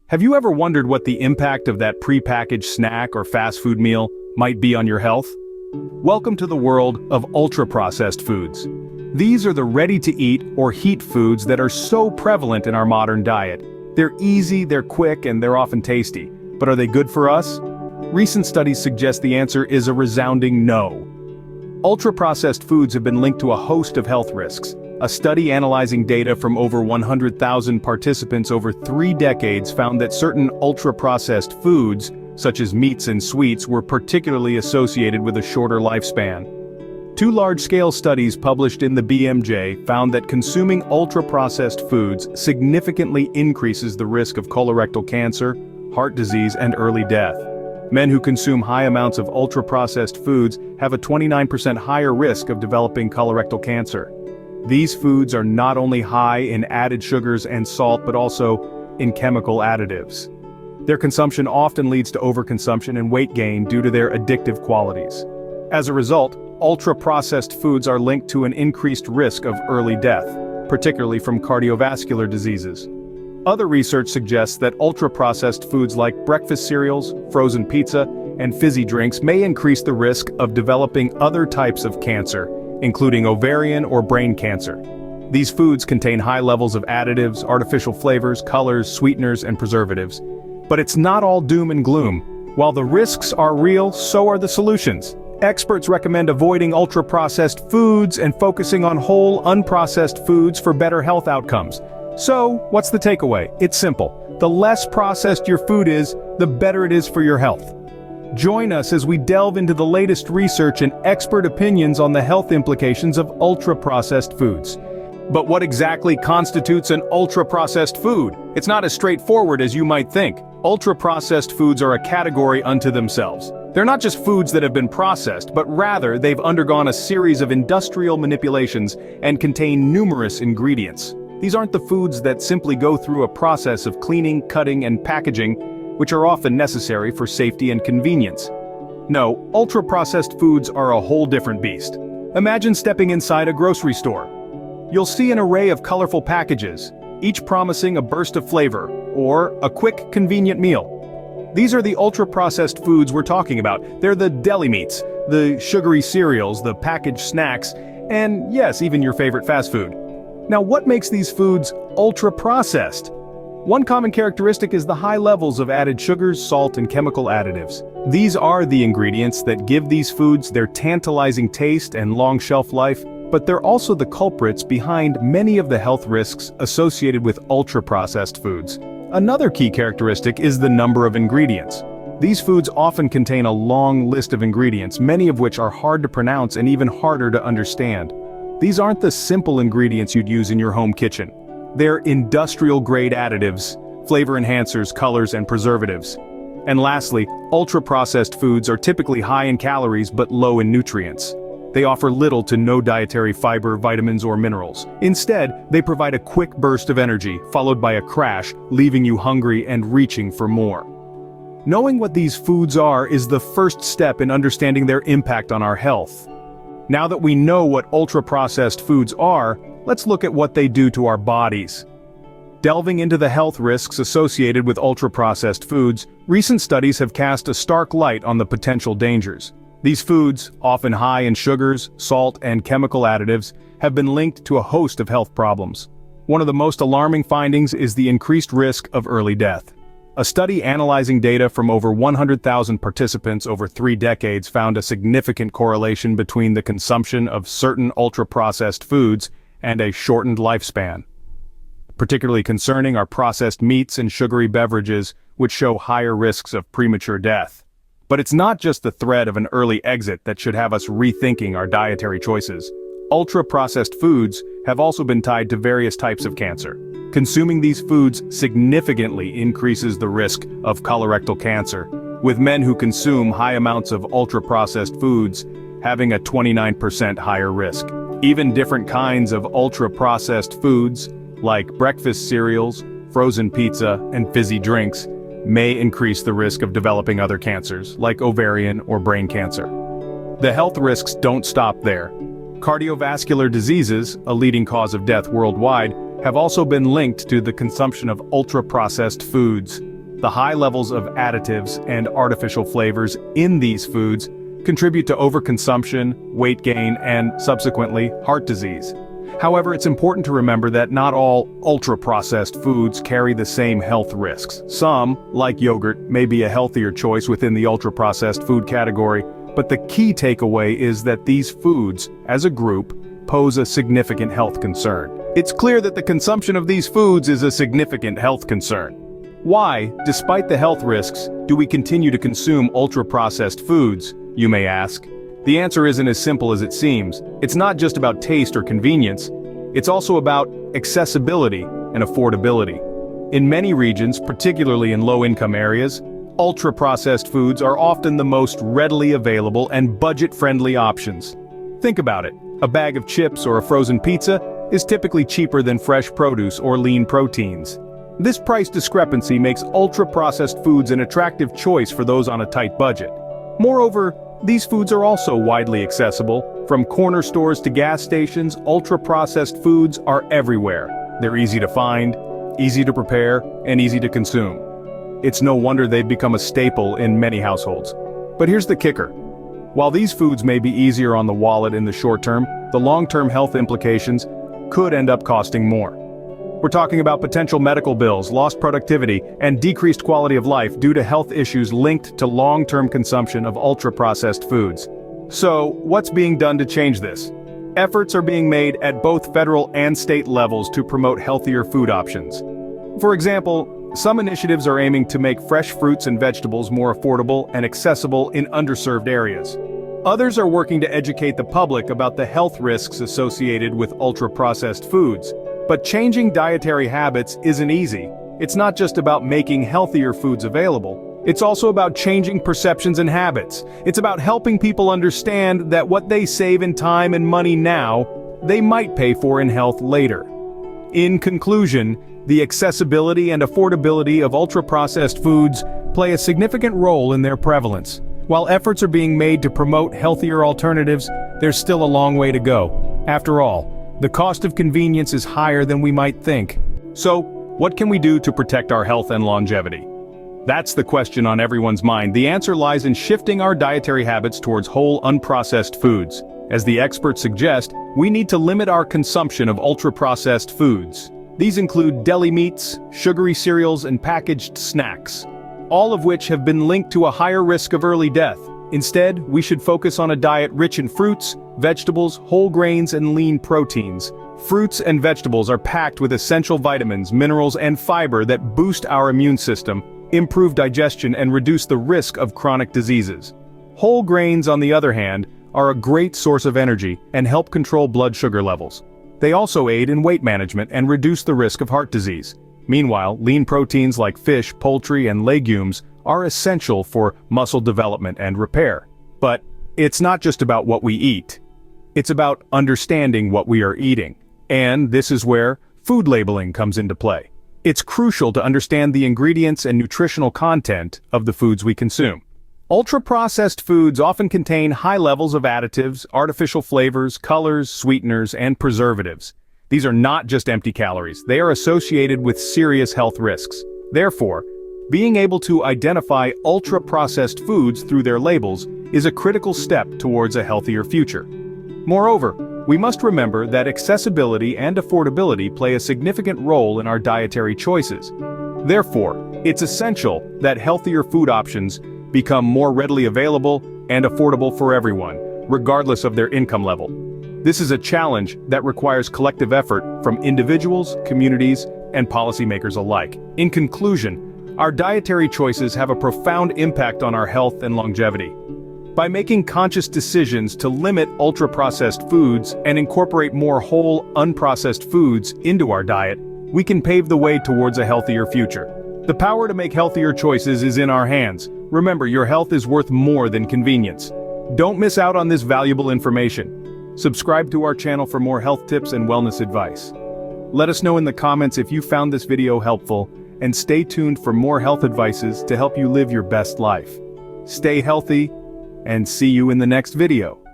Have you ever wondered what the impact of that prepackaged snack or fast food meal might be on your health? Welcome to the world of ultra-processed foods. These are the ready-to-eat or heat foods that are so prevalent in our modern diet. They're easy, they're quick, and they're often tasty. But are they good for us? Recent studies suggest the answer is a resounding no. Ultra-processed foods have been linked to a host of health risks. A study analyzing data from over 100,000 participants over 3 decades found that certain ultra-processed foods, such as meats and sweets, were particularly associated with a shorter lifespan. 2 large-scale studies published in the BMJ found that consuming ultra-processed foods significantly increases the risk of colorectal cancer, heart disease, and early death. Men who consume high amounts of ultra-processed foods have a 29% higher risk of developing colorectal cancer. These foods are not only high in added sugars and salt but also in chemical additives. Their consumption often leads to overconsumption and weight gain due to their addictive qualities. As a result, ultra-processed foods are linked to an increased risk of early death, particularly from cardiovascular diseases. Other research suggests that ultra-processed foods like breakfast cereals, frozen pizza, and fizzy drinks may increase the risk of developing other types of cancer, including ovarian or brain cancer. These foods contain high levels of additives, artificial flavors, colors, sweeteners, and preservatives. But it's not all doom and gloom. While the risks are real, so are the solutions. Experts recommend avoiding ultra-processed foods and focusing on whole, unprocessed foods for better health outcomes. So, what's the takeaway? It's simple. The less processed your food is, the better it is for your health. Join us as we delve into the latest research and expert opinions on the health implications of ultra-processed foods. But what exactly constitutes an ultra-processed food? It's not as straightforward as you might think. Ultra-processed foods are a category unto themselves. They're not just foods that have been processed, but rather they've undergone a series of industrial manipulations and contain numerous ingredients. These aren't the foods that simply go through a process of cleaning, cutting, and packaging, which are often necessary for safety and convenience. No, ultra-processed foods are a whole different beast. Imagine stepping inside a grocery store. You'll see an array of colorful packages, each promising a burst of flavor, or a quick, convenient meal. These are the ultra-processed foods we're talking about. They're the deli meats, the sugary cereals, the packaged snacks, and yes, even your favorite fast food. Now, what makes these foods ultra-processed? One common characteristic is the high levels of added sugars, salt, and chemical additives. These are the ingredients that give these foods their tantalizing taste and long shelf life, but they're also the culprits behind many of the health risks associated with ultra-processed foods. Another key characteristic is the number of ingredients. These foods often contain a long list of ingredients, many of which are hard to pronounce and even harder to understand. These aren't the simple ingredients you'd use in your home kitchen. They're industrial-grade additives, flavor enhancers, colors, and preservatives. And lastly, ultra-processed foods are typically high in calories but low in nutrients. They offer little to no dietary fiber, vitamins, or minerals. Instead, they provide a quick burst of energy, followed by a crash, leaving you hungry and reaching for more. Knowing what these foods are is the first step in understanding their impact on our health. Now that we know what ultra-processed foods are, let's look at what they do to our bodies. Delving into the health risks associated with ultra-processed foods, recent studies have cast a stark light on the potential dangers. These foods, often high in sugars, salt, and chemical additives, have been linked to a host of health problems. One of the most alarming findings is the increased risk of early death. A study analyzing data from over 100,000 participants over 3 decades found a significant correlation between the consumption of certain ultra-processed foods and a shortened lifespan. Particularly concerning are processed meats and sugary beverages, which show higher risks of premature death. But it's not just the threat of an early exit that should have us rethinking our dietary choices. Ultra-processed foods have also been tied to various types of cancer. Consuming these foods significantly increases the risk of colorectal cancer, with men who consume high amounts of ultra-processed foods having a 29% higher risk. Even different kinds of ultra-processed foods, like breakfast cereals, frozen pizza, and fizzy drinks, may increase the risk of developing other cancers, like ovarian or brain cancer. The health risks don't stop there. Cardiovascular diseases, a leading cause of death worldwide, have also been linked to the consumption of ultra-processed foods. the high levels of additives and artificial flavors in these foods contribute to overconsumption, weight gain, and, subsequently, heart disease. However, it's important to remember that not all ultra-processed foods carry the same health risks. Some, like yogurt, may be a healthier choice within the ultra-processed food category, but the key takeaway is that these foods, as a group, pose a significant health concern. It's clear that the consumption of these foods is a significant health concern. Why, despite the health risks, do we continue to consume ultra-processed foods, you may ask? The answer isn't as simple as it seems. It's not just about taste or convenience. It's also about accessibility and affordability. In many regions, particularly in low-income areas, ultra-processed foods are often the most readily available and budget-friendly options. Think about it. A bag of chips or a frozen pizza is typically cheaper than fresh produce or lean proteins. This price discrepancy makes ultra-processed foods an attractive choice for those on a tight budget. Moreover, these foods are also widely accessible. From corner stores to gas stations, ultra-processed foods are everywhere. They're easy to find, easy to prepare, and easy to consume. It's no wonder they've become a staple in many households. But here's the kicker. While these foods may be easier on the wallet in the short term, the long-term health implications could end up costing more. We're talking about potential medical bills, lost productivity, and decreased quality of life due to health issues linked to long-term consumption of ultra-processed foods. So, what's being done to change this? Efforts are being made at both federal and state levels to promote healthier food options. For example, some initiatives are aiming to make fresh fruits and vegetables more affordable and accessible in underserved areas. Others are working to educate the public about the health risks associated with ultra-processed foods. But changing dietary habits isn't easy. It's not just about making healthier foods available. It's also about changing perceptions and habits. It's about helping people understand that what they save in time and money now, they might pay for in health later. In conclusion, the accessibility and affordability of ultra-processed foods play a significant role in their prevalence. While efforts are being made to promote healthier alternatives, there's still a long way to go. After all, the cost of convenience is higher than we might think. So, what can we do to protect our health and longevity? That's the question on everyone's mind. The answer lies in shifting our dietary habits towards whole, unprocessed foods. As the experts suggest, we need to limit our consumption of ultra-processed foods. These include deli meats, sugary cereals, and packaged snacks, all of which have been linked to a higher risk of early death. Instead, we should focus on a diet rich in fruits, vegetables, whole grains, and lean proteins. Fruits and vegetables are packed with essential vitamins, minerals, and fiber that boost our immune system, improve digestion, and reduce the risk of chronic diseases. Whole grains, on the other hand, are a great source of energy and help control blood sugar levels. They also aid in weight management and reduce the risk of heart disease. Meanwhile, lean proteins like fish, poultry, and legumes are essential for muscle development and repair. But it's not just about what we eat. It's about understanding what we are eating. And this is where food labeling comes into play. It's crucial to understand the ingredients and nutritional content of the foods we consume. Ultra-processed foods often contain high levels of additives, artificial flavors, colors, sweeteners, and preservatives. These are not just empty calories. They are associated with serious health risks. Therefore, being able to identify ultra-processed foods through their labels is a critical step towards a healthier future. Moreover, we must remember that accessibility and affordability play a significant role in our dietary choices. Therefore, it's essential that healthier food options become more readily available and affordable for everyone, regardless of their income level. This is a challenge that requires collective effort from individuals, communities, and policymakers alike. In conclusion, our dietary choices have a profound impact on our health and longevity. By making conscious decisions to limit ultra-processed foods and incorporate more whole, unprocessed foods into our diet, we can pave the way towards a healthier future. The power to make healthier choices is in our hands. Remember, your health is worth more than convenience. Don't miss out on this valuable information. Subscribe to our channel for more health tips and wellness advice. Let us know in the comments if you found this video helpful, and stay tuned for more health advices to help you live your best life. Stay healthy, and see you in the next video.